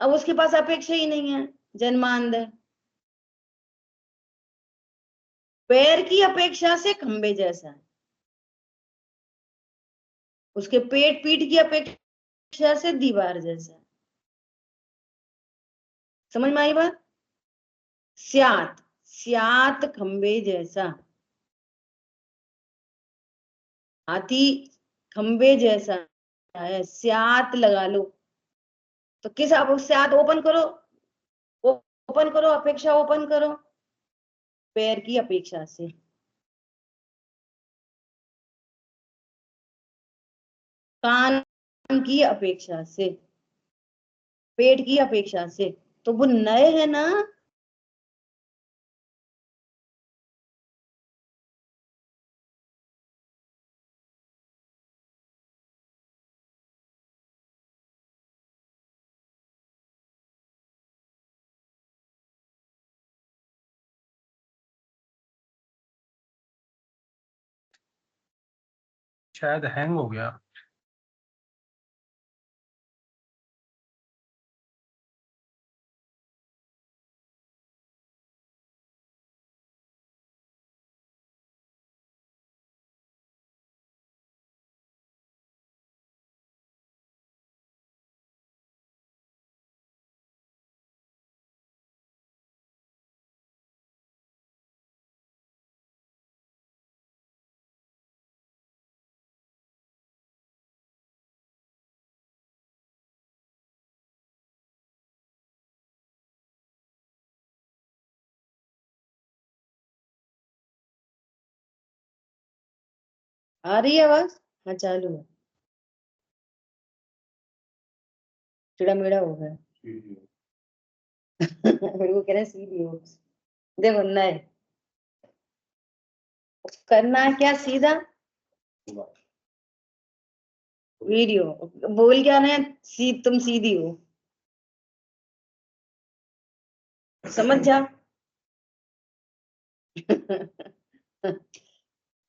अब उसके पास अपेक्षा ही नहीं है, जन्मांध है। पैर की अपेक्षा से खंबे जैसा है, उसके पेट पीठ की अपेक्षा अपेक्षा से दीवार जैसा। समझ में आई बात? स्यात, स्यात खंबे जैसा, हाथी खंबे जैसा है, स्यात लगा लो। तो किस, अब स्यात ओपन करो, ओपन करो, अपेक्षा ओपन करो, पैर की अपेक्षा से। कान की अपेक्षा से, पेट की अपेक्षा से, तो वो नए है ना। शायद हैंग हो गया। आ रही है आवाज? हाँ चालू है। टेढ़ा मेढ़ा हो गया। मेरे को कह रहे सीधी हो। देखो नए, करना है क्या? सीधा वीडियो बोल क्या रहे हैं, तुम सीधी हो, समझ जा।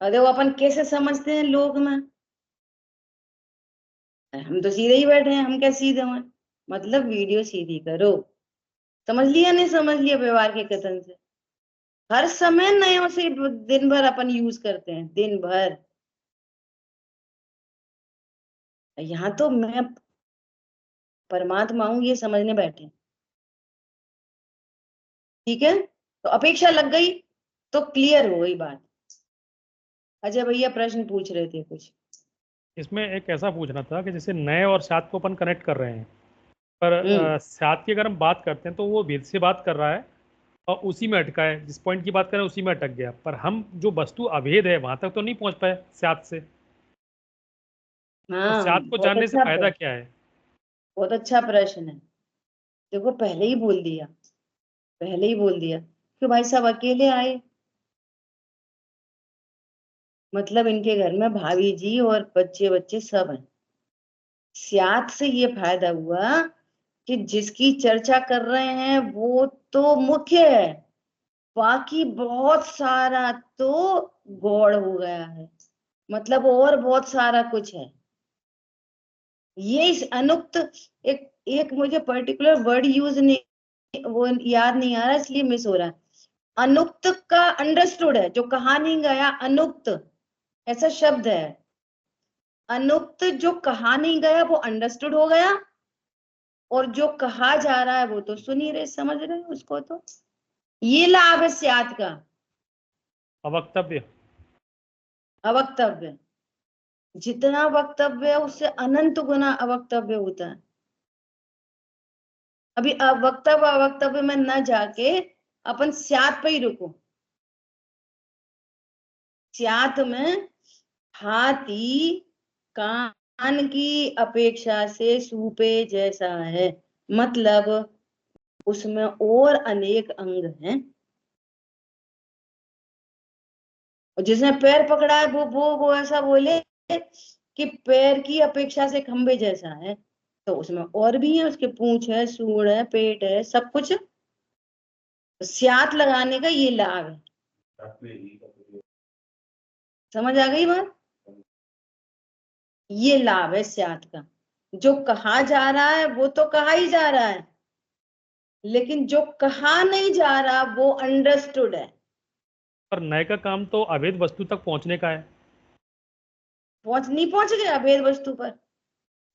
और देखो अपन कैसे समझते हैं लोग में, हम तो सीधे ही बैठे हैं, हम क्या सीधे हैं? मतलब वीडियो सीधी करो। समझ लिया? नहीं समझ लिया? व्यवहार के कथन से हर समय नए से दिन भर अपन यूज करते हैं, दिन भर। यहाँ तो मैं परमात्मा हूं ये समझने बैठे, ठीक है? तो अपेक्षा लग गई तो क्लियर हो गई बात। अजय भैया प्रश्न पूछ रहे थे कुछ। इसमें एक ऐसा पूछना था कि जैसे नए और सात को अपन कनेक्ट कर रहे हैं, पर सात की अगर हम बात करते हैं तो वो भेद से बात कर रहा है और उसी में अटका है, जिस पॉइंट की बात कर रहे हैं उसी में अटक गया, पर हम जो वस्तु अभेद है वहां तक तो नहीं पहुंच पाए सात से। तो हाँ सात को बहुत जानने से अच्छा फायदा क्या है? बहुत अच्छा प्रश्न है। देखो पहले ही बोल दिया, पहले ही बोल दिया कि भाई साहब अकेले आए, मतलब इनके घर में भाभी जी और बच्चे बच्चे सब हैं। सियात से ये फायदा हुआ कि जिसकी चर्चा कर रहे हैं वो तो मुख्य है, बाकी बहुत सारा तो गौड़ हो गया है, मतलब और बहुत सारा कुछ है। ये इस अनुक्त, एक एक मुझे पर्टिकुलर वर्ड यूज नहीं, वो याद नहीं आ रहा इसलिए मिस हो रहा है। अनुक्त का अंडरस्टूड है, जो कहा नहीं गया, अनुक्त ऐसा शब्द है। अनुक्त जो कहा नहीं गया वो अंडरस्टूड हो गया, और जो कहा जा रहा है वो तो सुन ही रहे, समझ रहे उसको। तो ये लाभ है स्यात का। अवक्तव्य। अवक्तव्य, जितना वक्तव्य है उससे अनंत गुना अवक्तव्य होता है। अभी वक्तव्य अवक्तव्य में न जाके अपन स्यात पे ही रुको। स्यात में हाथी कान की अपेक्षा से सूपे जैसा है, मतलब उसमें और अनेक अंग हैं। और जिसने पैर पकड़ा है वो ऐसा बोले कि पैर की अपेक्षा से खंबे जैसा है, तो उसमें और भी है, उसके पूंछ है, सूंड है, पेट है, सब कुछ। स्यात लगाने का ये लाभ है। समझ आ गई बात? ये लाभ है स्यात का। जो कहा जा रहा है वो तो कहा ही जा रहा है, लेकिन जो कहा नहीं जा रहा वो अंडरस्टूड है। पर नए का काम तो अभेद वस्तु तक पहुंचने का है। नहीं पहुंच गया अभेद वस्तु पर।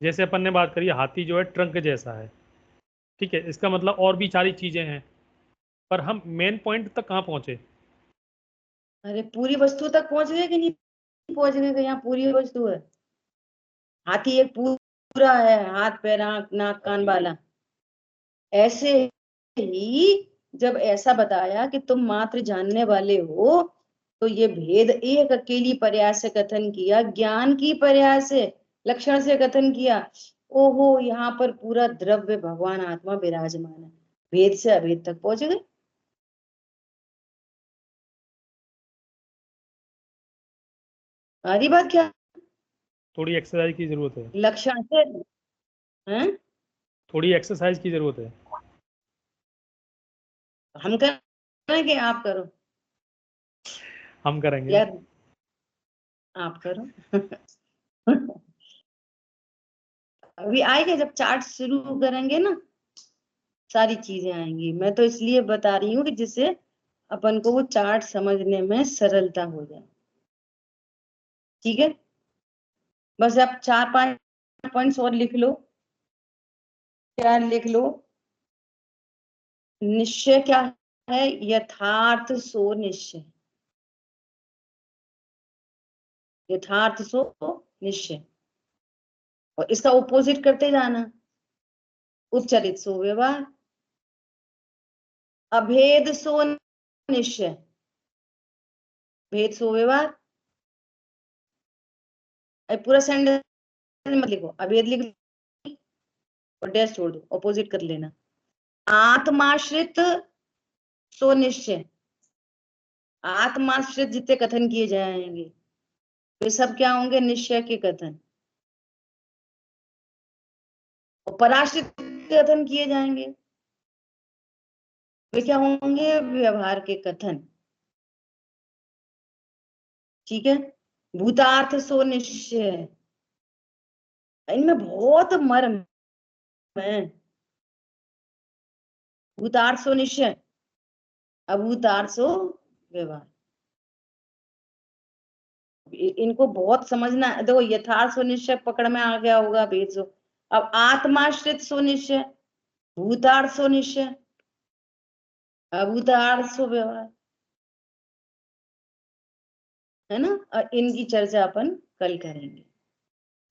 जैसे अपन ने बात करी हाथी जो है ट्रंक जैसा है, ठीक है, इसका मतलब और भी सारी चीजें हैं, पर हम मेन पॉइंट तक कहाँ पहुंचे? अरे पूरी वस्तु तक पहुंच गए कि नहीं पहुंच गए? यहाँ पूरी वस्तु है। हाथी एक पूरा है, हाथ पैर आंख नाक कान वाला। ऐसे ही जब ऐसा बताया कि तुम मात्र जानने वाले हो, तो ये भेद एक अकेली पर्याय से कथन किया, ज्ञान की पर्याय से, लक्षण से कथन किया। ओहो, यहाँ पर पूरा द्रव्य भगवान आत्मा विराजमान है। भेद से अभेद तक पहुंच गए। आधी बात क्या? थोड़ी एक्सरसाइज की जरूरत है, लक्षण से हैं? थोड़ी एक्सरसाइज की जरूरत है। हम करें कि आप करो? हम करेंगे। यार आप करो। अभी आएगा जब चार्ट शुरू करेंगे ना, सारी चीजें आएंगी। मैं तो इसलिए बता रही हूँ कि जिससे अपन को वो चार्ट समझने में सरलता हो जाए। ठीक है, बस आप 4-5 पॉइंट्स और लिख लो। क्या लिख लो? निश्चय क्या है? यथार्थ सो निश्चय। यथार्थ सो निश्चय, और इसका ऑपोजिट करते जाना। उच्चरित सो व्यवहार, अभेद सो निश्चय, भेद सो व्यवहार। पूरा सेंटेंस मत लिखो, अभेद लिख लो और डैश छोड़ दो, ऑपोजिट कर लेना। आत्माश्रित सो निश्चय, आत्माश्रित जितने कथन किए जाएंगे वे सब क्या होंगे? निश्चय के कथन। और पराश्रित कथन किए जाएंगे वे क्या होंगे? व्यवहार के कथन। ठीक है, भूतार्थ सो निश्चय, इनमें बहुत मर्म है। भूतार्थ सो निश्चय, अभूतार्थ सो व्यवहार। इनको बहुत समझना है। देखो, यथार्थ सो निश्चय पकड़ में आ गया होगा, भेद सो। अब आत्माश्रित सो निश्चय, भूतार्थ सो निश्चय, अभूतार्थ सो व्यवहार, है ना? और इनकी चर्चा अपन कल करेंगे।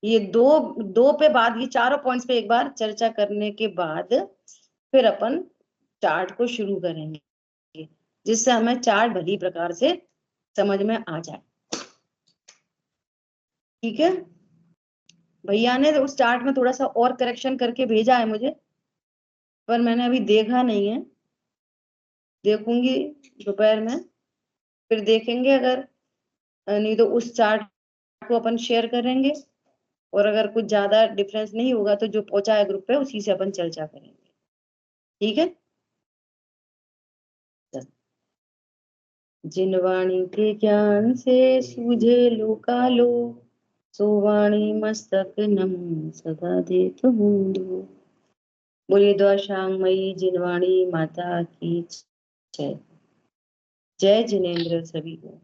ये दो दो पे बाद, ये चारों पॉइंट्स पे एक बार चर्चा करने के बाद फिर अपन चार्ट को शुरू करेंगे, जिससे हमें चार्ट भली प्रकार से समझ में आ जाए। ठीक है, भैया ने उस चार्ट में थोड़ा सा और करेक्शन करके भेजा है मुझे, पर मैंने अभी देखा नहीं है। देखूंगी दोपहर में, फिर देखेंगे। अगर नहीं तो उस चार्ट को अपन शेयर करेंगे, और अगर कुछ ज्यादा डिफरेंस नहीं होगा तो जो पहुंचा है ग्रुप पे उसी से अपन चर्चा करेंगे। ठीक है, जिन वाणी के ज्ञान से सूझे लोकालो, सो वाणी मस्तक नम सदा देत हूँ। बोलिए द्वाशांगमयी जिनवाणी माता की जय। जय जिनेन्द्र सभी को।